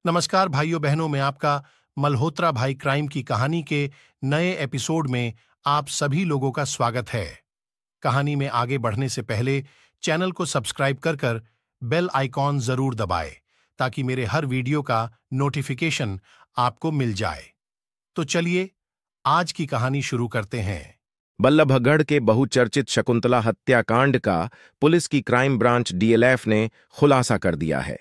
नमस्कार भाइयों बहनों, मैं आपका मल्होत्रा भाई क्राइम की कहानी के नए एपिसोड में आप सभी लोगों का स्वागत है। कहानी में आगे बढ़ने से पहले चैनल को सब्सक्राइब कर कर बेल आइकॉन जरूर दबाएं ताकि मेरे हर वीडियो का नोटिफिकेशन आपको मिल जाए। तो चलिए आज की कहानी शुरू करते हैं। बल्लभगढ़ के बहुचर्चित शकुंतला हत्याकांड का पुलिस की क्राइम ब्रांच डीएलएफ ने खुलासा कर दिया है।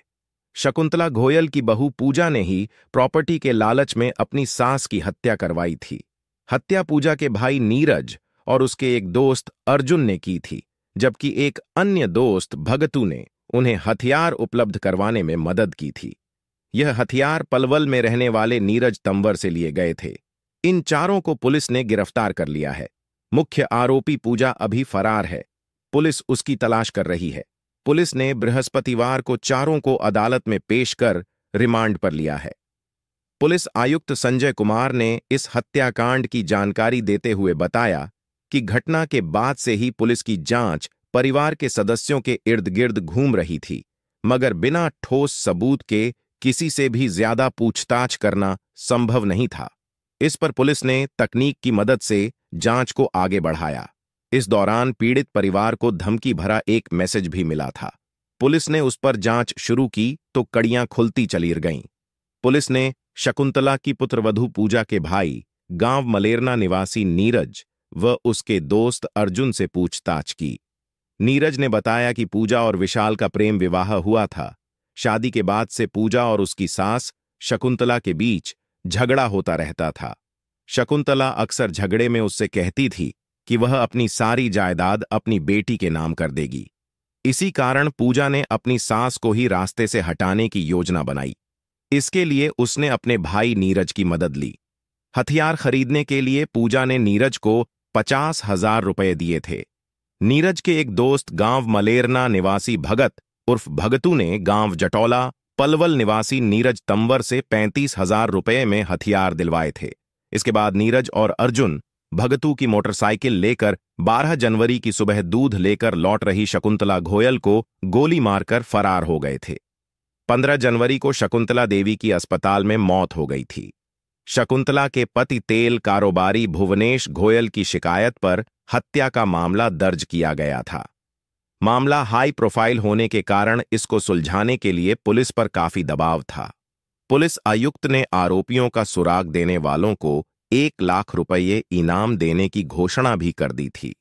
शकुंतला घोयल की बहू पूजा ने ही प्रॉपर्टी के लालच में अपनी सास की हत्या करवाई थी। हत्या पूजा के भाई नीरज और उसके एक दोस्त अर्जुन ने की थी, जबकि एक अन्य दोस्त भगतू ने उन्हें हथियार उपलब्ध करवाने में मदद की थी। यह हथियार पलवल में रहने वाले नीरज तंवर से लिए गए थे। इन चारों को पुलिस ने गिरफ्तार कर लिया है। मुख्य आरोपी पूजा अभी फरार है। पुलिस उसकी तलाश कर रही है। पुलिस ने बृहस्पतिवार को चारों को अदालत में पेश कर रिमांड पर लिया है। पुलिस आयुक्त संजय कुमार ने इस हत्याकांड की जानकारी देते हुए बताया कि घटना के बाद से ही पुलिस की जांच परिवार के सदस्यों के इर्द गिर्द घूम रही थी, मगर बिना ठोस सबूत के किसी से भी ज्यादा पूछताछ करना संभव नहीं था। इस पर पुलिस ने तकनीक की मदद से जांच को आगे बढ़ाया। इस दौरान पीड़ित परिवार को धमकी भरा एक मैसेज भी मिला था। पुलिस ने उस पर जांच शुरू की तो कड़ियां खुलती चली गईं। पुलिस ने शकुंतला की पुत्रवधू पूजा के भाई, गांव मलेरना निवासी नीरज व उसके दोस्त अर्जुन से पूछताछ की। नीरज ने बताया कि पूजा और विशाल का प्रेम विवाह हुआ था। शादी के बाद से पूजा और उसकी सास शकुंतला के बीच झगड़ा होता रहता था। शकुंतला अक्सर झगड़े में उससे कहती थी कि वह अपनी सारी जायदाद अपनी बेटी के नाम कर देगी। इसी कारण पूजा ने अपनी सास को ही रास्ते से हटाने की योजना बनाई। इसके लिए उसने अपने भाई नीरज की मदद ली। हथियार खरीदने के लिए पूजा ने नीरज को 50,000 रुपए दिए थे। नीरज के एक दोस्त गांव मलेरना निवासी भगत उर्फ भगतू ने गांव जटौला पलवल निवासी नीरज तंवर से 35,000 रुपए में हथियार दिलवाए थे। इसके बाद नीरज और अर्जुन भगतू की मोटरसाइकिल लेकर 12 जनवरी की सुबह दूध लेकर लौट रही शकुंतला घोयल को गोली मारकर फरार हो गए थे। 15 जनवरी को शकुंतला देवी की अस्पताल में मौत हो गई थी। शकुंतला के पति तेल कारोबारी भुवनेश घोयल की शिकायत पर हत्या का मामला दर्ज किया गया था। मामला हाई प्रोफाइल होने के कारण इसको सुलझाने के लिए पुलिस पर काफी दबाव था। पुलिस आयुक्त ने आरोपियों का सुराग देने वालों को 1 लाख रुपये इनाम देने की घोषणा भी कर दी थी।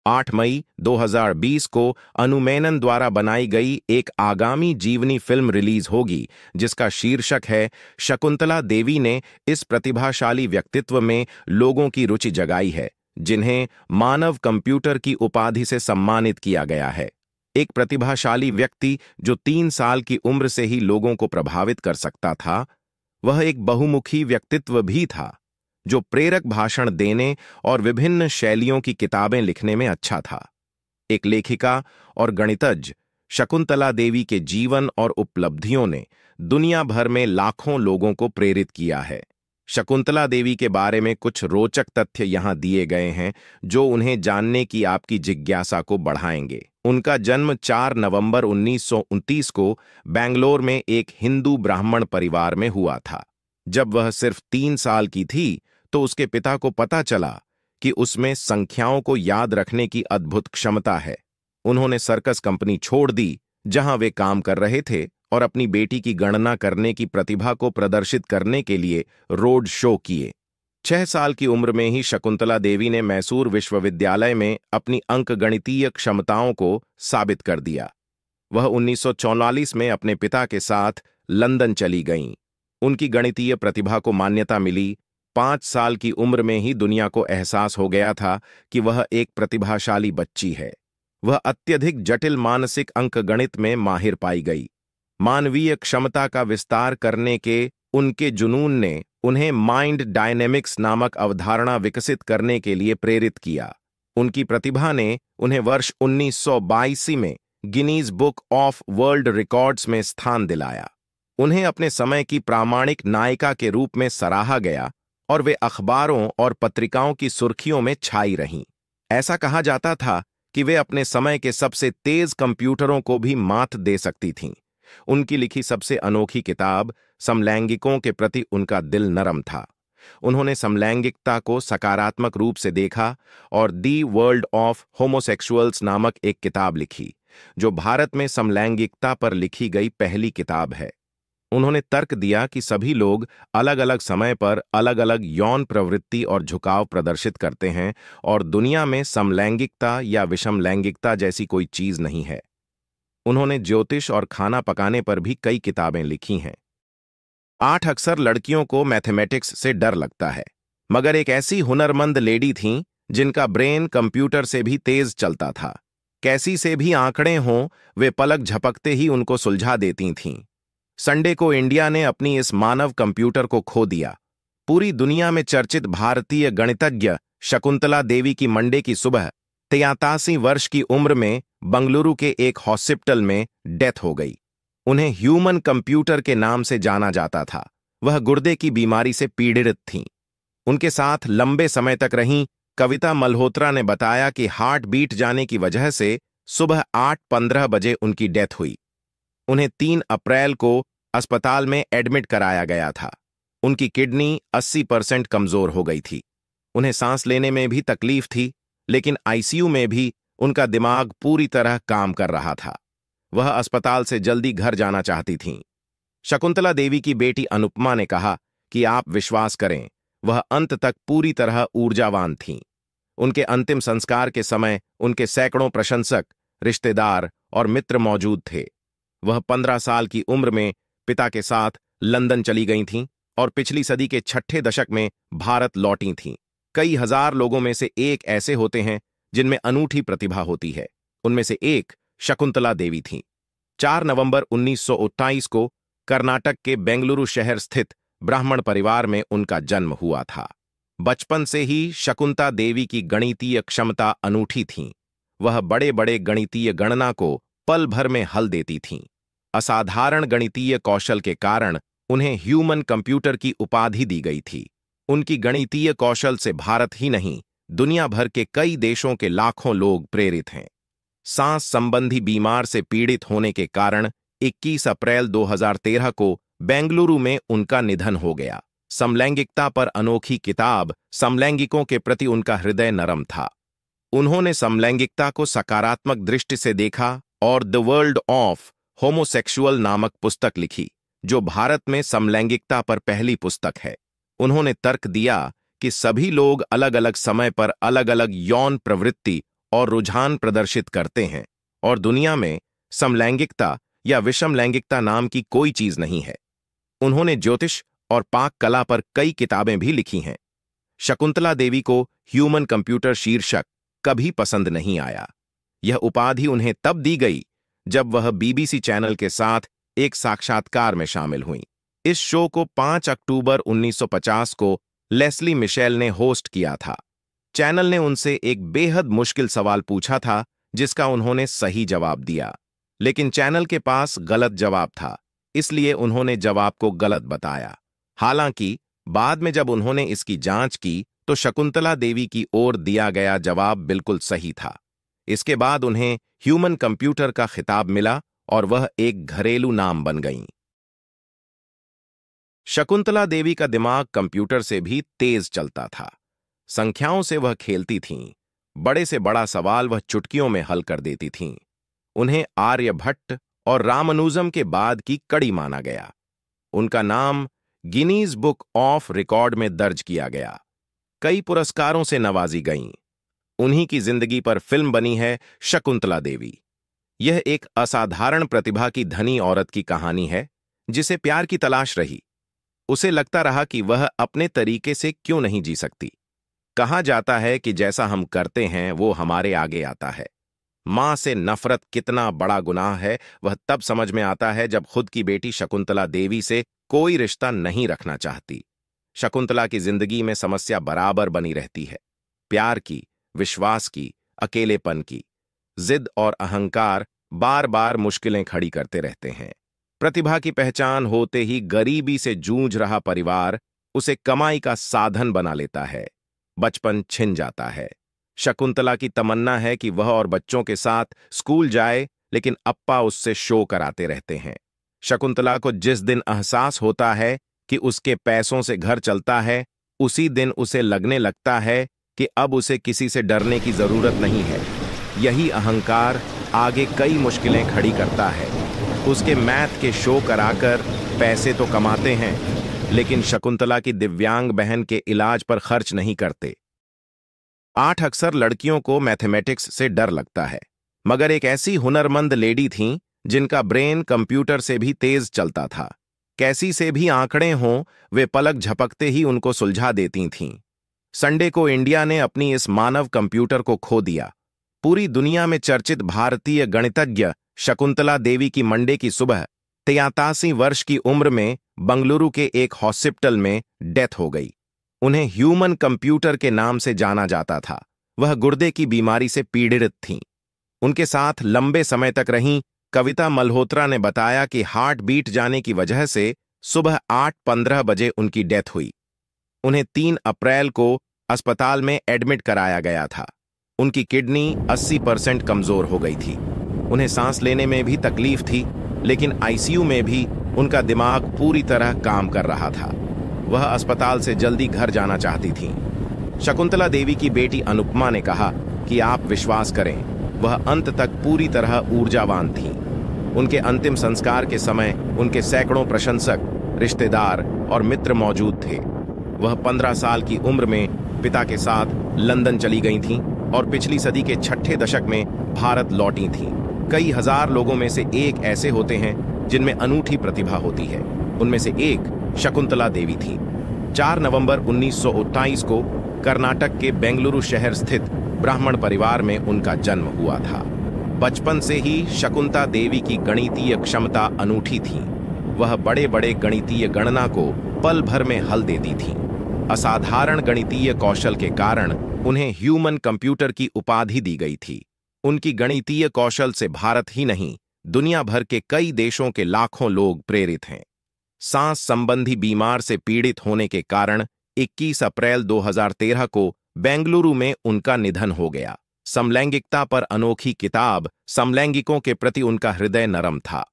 8 मई 2020 को अनु मेनन द्वारा बनाई गई एक आगामी जीवनी फिल्म रिलीज होगी, जिसका शीर्षक है शकुंतला देवी ने इस प्रतिभाशाली व्यक्तित्व में लोगों की रुचि जगाई है, जिन्हें मानव कंप्यूटर की उपाधि से सम्मानित किया गया है। एक प्रतिभाशाली व्यक्ति जो 3 साल की उम्र से ही लोगों को प्रभावित कर सकता था। वह एक बहुमुखी व्यक्तित्व भी था, जो प्रेरक भाषण देने और विभिन्न शैलियों की किताबें लिखने में अच्छा था। एक लेखिका और गणितज्ञ, शकुंतला देवी के जीवन और उपलब्धियों ने दुनिया भर में लाखों लोगों को प्रेरित किया है। शकुंतला देवी के बारे में कुछ रोचक तथ्य यहां दिए गए हैं, जो उन्हें जानने की आपकी जिज्ञासा को बढ़ाएंगे। उनका जन्म 4 नवंबर 1929 को बेंगलोर में एक हिंदू ब्राह्मण परिवार में हुआ था। जब वह सिर्फ 3 साल की थी, तो उसके पिता को पता चला कि उसमें संख्याओं को याद रखने की अद्भुत क्षमता है। उन्होंने सर्कस कंपनी छोड़ दी, जहां वे काम कर रहे थे, और अपनी बेटी की गणना करने की प्रतिभा को प्रदर्शित करने के लिए रोड शो किए। 6 साल की उम्र में ही शकुंतला देवी ने मैसूर विश्वविद्यालय में अपनी अंकगणितीय क्षमताओं को साबित कर दिया। वह 1944 में अपने पिता के साथ लंदन चली गईं। उनकी गणितीय प्रतिभा को मान्यता मिली। 5 साल की उम्र में ही दुनिया को एहसास हो गया था कि वह एक प्रतिभाशाली बच्ची है। वह अत्यधिक जटिल मानसिक अंकगणित में माहिर पाई गई। मानवीय क्षमता का विस्तार करने के उनके जुनून ने उन्हें माइंड डायनेमिक्स नामक अवधारणा विकसित करने के लिए प्रेरित किया। उनकी प्रतिभा ने उन्हें वर्ष 1982 में Guinness book of world records में स्थान दिलाया। उन्हें अपने समय की प्रामाणिक नायिका के रूप में सराहा गया और वे अखबारों और पत्रिकाओं की सुर्खियों में छाई रहीं। ऐसा कहा जाता था कि वे अपने समय के सबसे तेज कंप्यूटरों को भी मात दे सकती थीं। उनकी लिखी सबसे अनोखी किताब समलैंगिकों के प्रति उनका दिल नरम था। उन्होंने समलैंगिकता को सकारात्मक रूप से देखा और दी वर्ल्ड ऑफ होमोसेक्सुअल्स नामक एक किताब लिखी, जो भारत में समलैंगिकता पर लिखी गई पहली किताब है। उन्होंने तर्क दिया कि सभी लोग अलग अलग समय पर अलग अलग यौन प्रवृत्ति और झुकाव प्रदर्शित करते हैं और दुनिया में समलैंगिकता या विषम लैंगिकता जैसी कोई चीज नहीं है। उन्होंने ज्योतिष और खाना पकाने पर भी कई किताबें लिखी हैं। 8 अक्सर लड़कियों को मैथमेटिक्स से डर लगता है, मगर एक ऐसी हुनरमंद लेडी थीं जिनका ब्रेन कंप्यूटर से भी तेज चलता था। कैसी से भी आंकड़े हों, वे पलक झपकते ही उनको सुलझा देती थीं। संडे को इंडिया ने अपनी इस मानव कंप्यूटर को खो दिया। पूरी दुनिया में चर्चित भारतीय गणितज्ञ शकुंतला देवी की मंडे की सुबह 83 वर्ष की उम्र में बंगलुरु के एक हॉस्पिटल में डेथ हो गई। उन्हें ह्यूमन कंप्यूटर के नाम से जाना जाता था। वह गुर्दे की बीमारी से पीड़ित थीं। उनके साथ लंबे समय तक रहीं कविता मल्होत्रा ने बताया कि हार्ट बीट जाने की वजह से सुबह 8:15 बजे उनकी डेथ हुई। उन्हें 3 अप्रैल को अस्पताल में एडमिट कराया गया था। उनकी किडनी 80% कमजोर हो गई थी। उन्हें सांस लेने में भी तकलीफ थी, लेकिन आईसीयू में भी उनका दिमाग पूरी तरह काम कर रहा था। वह अस्पताल से जल्दी घर जाना चाहती थीं। शकुंतला देवी की बेटी अनुपमा ने कहा कि आप विश्वास करें, वह अंत तक पूरी तरह ऊर्जावान थीं। उनके अंतिम संस्कार के समय उनके सैकड़ों प्रशंसक, रिश्तेदार और मित्र मौजूद थे। वह 15 साल की उम्र में पिता के साथ लंदन चली गई थीं और पिछली सदी के 6ठे दशक में भारत लौटी थीं। कई हजार लोगों में से एक ऐसे होते हैं जिनमें अनूठी प्रतिभा होती है। उनमें से एक शकुंतला देवी थीं। 4 नवंबर 1928 को कर्नाटक के बेंगलुरु शहर स्थित ब्राह्मण परिवार में उनका जन्म हुआ था। बचपन से ही शकुंतला देवी की गणितीय क्षमता अनूठी थी। वह बड़े बड़े गणितीय गणना को पल भर में हल देती थीं। असाधारण गणितीय कौशल के कारण उन्हें ह्यूमन कंप्यूटर की उपाधि दी गई थी। उनकी गणितीय कौशल से भारत ही नहीं, दुनिया भर के कई देशों के लाखों लोग प्रेरित हैं। सांस संबंधी बीमार से पीड़ित होने के कारण 21 अप्रैल 2013 को बेंगलुरु में उनका निधन हो गया। समलैंगिकता पर अनोखी किताब समलैंगिकों के प्रति उनका हृदय नरम था। उन्होंने समलैंगिकता को सकारात्मक दृष्टि से देखा और द वर्ल्ड ऑफ होमोसेक्सुअल नामक पुस्तक लिखी, जो भारत में समलैंगिकता पर पहली पुस्तक है। उन्होंने तर्क दिया कि सभी लोग अलग अलग समय पर अलग अलग यौन प्रवृत्ति और रुझान प्रदर्शित करते हैं और दुनिया में समलैंगिकता या विषम लैंगिकता नाम की कोई चीज नहीं है। उन्होंने ज्योतिष और पाक कला पर कई किताबें भी लिखी हैं। शकुंतला देवी को ह्यूमन कंप्यूटर शीर्षक कभी पसंद नहीं आया। यह उपाधि उन्हें तब दी गई जब वह बीबीसी चैनल के साथ एक साक्षात्कार में शामिल हुईं। इस शो को 5 अक्टूबर 1950 को लेस्ली मिशेल ने होस्ट किया था। चैनल ने उनसे एक बेहद मुश्किल सवाल पूछा था, जिसका उन्होंने सही जवाब दिया, लेकिन चैनल के पास गलत जवाब था, इसलिए उन्होंने जवाब को गलत बताया। हालांकि बाद में जब उन्होंने इसकी जांच की तो शकुंतला देवी की ओर दिया गया जवाब बिल्कुल सही था। इसके बाद उन्हें ह्यूमन कंप्यूटर का खिताब मिला और वह एक घरेलू नाम बन गईं। शकुंतला देवी का दिमाग कंप्यूटर से भी तेज चलता था। संख्याओं से वह खेलती थीं। बड़े से बड़ा सवाल वह चुटकियों में हल कर देती थीं। उन्हें आर्यभट्ट और रामानुजम के बाद की कड़ी माना गया। उनका नाम गिनीज बुक ऑफ रिकॉर्ड में दर्ज किया गया। कई पुरस्कारों से नवाजी गईं। उन्हीं की जिंदगी पर फिल्म बनी है शकुंतला देवी। यह एक असाधारण प्रतिभा की धनी औरत की कहानी है, जिसे प्यार की तलाश रही। उसे लगता रहा कि वह अपने तरीके से क्यों नहीं जी सकती। कहा जाता है कि जैसा हम करते हैं वो हमारे आगे आता है। मां से नफरत कितना बड़ा गुनाह है, वह तब समझ में आता है जब खुद की बेटी शकुंतला देवी से कोई रिश्ता नहीं रखना चाहती। शकुंतला की जिंदगी में समस्या बराबर बनी रहती है। प्यार की, विश्वास की, अकेलेपन की। जिद और अहंकार बार बार मुश्किलें खड़ी करते रहते हैं। प्रतिभा की पहचान होते ही गरीबी से जूझ रहा परिवार उसे कमाई का साधन बना लेता है। बचपन छिन जाता है। शकुंतला की तमन्ना है कि वह और बच्चों के साथ स्कूल जाए, लेकिन अप्पा उससे शो कराते रहते हैं। शकुंतला को जिस दिन एहसास होता है कि उसके पैसों से घर चलता है, उसी दिन उसे लगने लगता है कि अब उसे किसी से डरने की जरूरत नहीं है। यही अहंकार आगे कई मुश्किलें खड़ी करता है। उसके मैथ के शो कराकर पैसे तो कमाते हैं, लेकिन शकुंतला की दिव्यांग बहन के इलाज पर खर्च नहीं करते। 8 अक्सर लड़कियों को मैथमेटिक्स से डर लगता है, मगर एक ऐसी हुनरमंद लेडी थीं जिनका ब्रेन कंप्यूटर से भी तेज चलता था। कैसी से भी आंकड़े हों, वे पलक झपकते ही उनको सुलझा देती थीं। संडे को इंडिया ने अपनी इस मानव कंप्यूटर को खो दिया। पूरी दुनिया में चर्चित भारतीय गणितज्ञ शकुंतला देवी की मंडे की सुबह 83 वर्ष की उम्र में बंगलुरु के एक हॉस्पिटल में डेथ हो गई। उन्हें ह्यूमन कंप्यूटर के नाम से जाना जाता था। वह गुर्दे की बीमारी से पीड़ित थीं। उनके साथ लंबे समय तक रहीं कविता मल्होत्रा ने बताया कि हार्ट बीट जाने की वजह से सुबह 8:15 बजे उनकी डेथ हुई। उन्हें 3 अप्रैल को अस्पताल में एडमिट कराया गया था। उनकी किडनी 80% कमजोर हो गई थी। उन्हें सांस लेने में भी तकलीफ थी, लेकिन आईसीयू में भी उनका दिमाग पूरी तरह काम कर रहा था। वह अस्पताल से जल्दी घर जाना चाहती थीं। शकुंतला देवी की बेटी अनुपमा ने कहा कि आप विश्वास करें, वह अंत तक पूरी तरह ऊर्जावान थीं। उनके अंतिम संस्कार के समय उनके सैकड़ों प्रशंसक, रिश्तेदार और मित्र मौजूद थे। वह 15 साल की उम्र में पिता के साथ लंदन चली गई थीं और पिछली सदी के 6ठे दशक में भारत लौटी थीं। कई हजार लोगों में से एक ऐसे होते हैं जिनमें अनूठी प्रतिभा होती है। उनमें से एक शकुंतला देवी थी। 4 नवंबर 1928 को कर्नाटक के बेंगलुरु शहर स्थित ब्राह्मण परिवार में उनका जन्म हुआ था। बचपन से ही शकुंतला देवी की गणितीय क्षमता अनूठी थी। वह बड़े बड़े गणितीय गणना को पल भर में हल देती थी। असाधारण गणितीय कौशल के कारण उन्हें ह्यूमन कंप्यूटर की उपाधि दी गई थी। उनकी गणितीय कौशल से भारत ही नहीं, दुनिया भर के कई देशों के लाखों लोग प्रेरित हैं। सांस संबंधी बीमार से पीड़ित होने के कारण 21 अप्रैल 2013 को बेंगलुरु में उनका निधन हो गया। समलैंगिकता पर अनोखी किताब समलैंगिकों के प्रति उनका हृदय नरम था।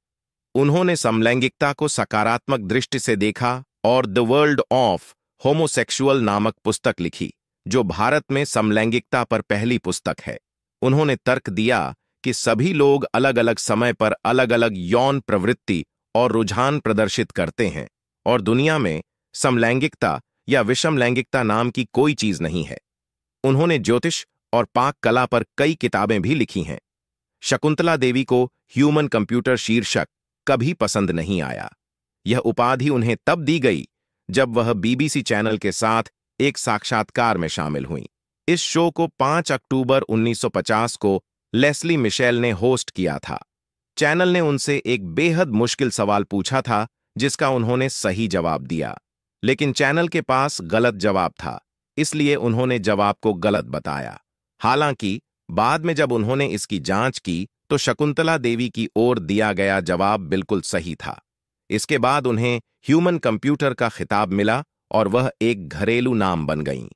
उन्होंने समलैंगिकता को सकारात्मक दृष्टि से देखा और द वर्ल्ड ऑफ होमोसेक्सुअल नामक पुस्तक लिखी, जो भारत में समलैंगिकता पर पहली पुस्तक है। उन्होंने तर्क दिया कि सभी लोग अलग अलग समय पर अलग अलग यौन प्रवृत्ति और रुझान प्रदर्शित करते हैं और दुनिया में समलैंगिकता या विषम लैंगिकता नाम की कोई चीज नहीं है। उन्होंने ज्योतिष और पाक कला पर कई किताबें भी लिखी हैं। शकुंतला देवी को ह्यूमन कंप्यूटर शीर्षक कभी पसंद नहीं आया। यह उपाधि उन्हें तब दी गई जब वह बीबीसी चैनल के साथ एक साक्षात्कार में शामिल हुईं। इस शो को 5 अक्टूबर 1950 को लेस्ली मिशेल ने होस्ट किया था। चैनल ने उनसे एक बेहद मुश्किल सवाल पूछा था, जिसका उन्होंने सही जवाब दिया, लेकिन चैनल के पास गलत जवाब था, इसलिए उन्होंने जवाब को गलत बताया। हालांकि बाद में जब उन्होंने इसकी जांच की तो शकुंतला देवी की ओर दिया गया जवाब बिल्कुल सही था। इसके बाद उन्हें ह्यूमन कंप्यूटर का खिताब मिला और वह एक घरेलू नाम बन गईं।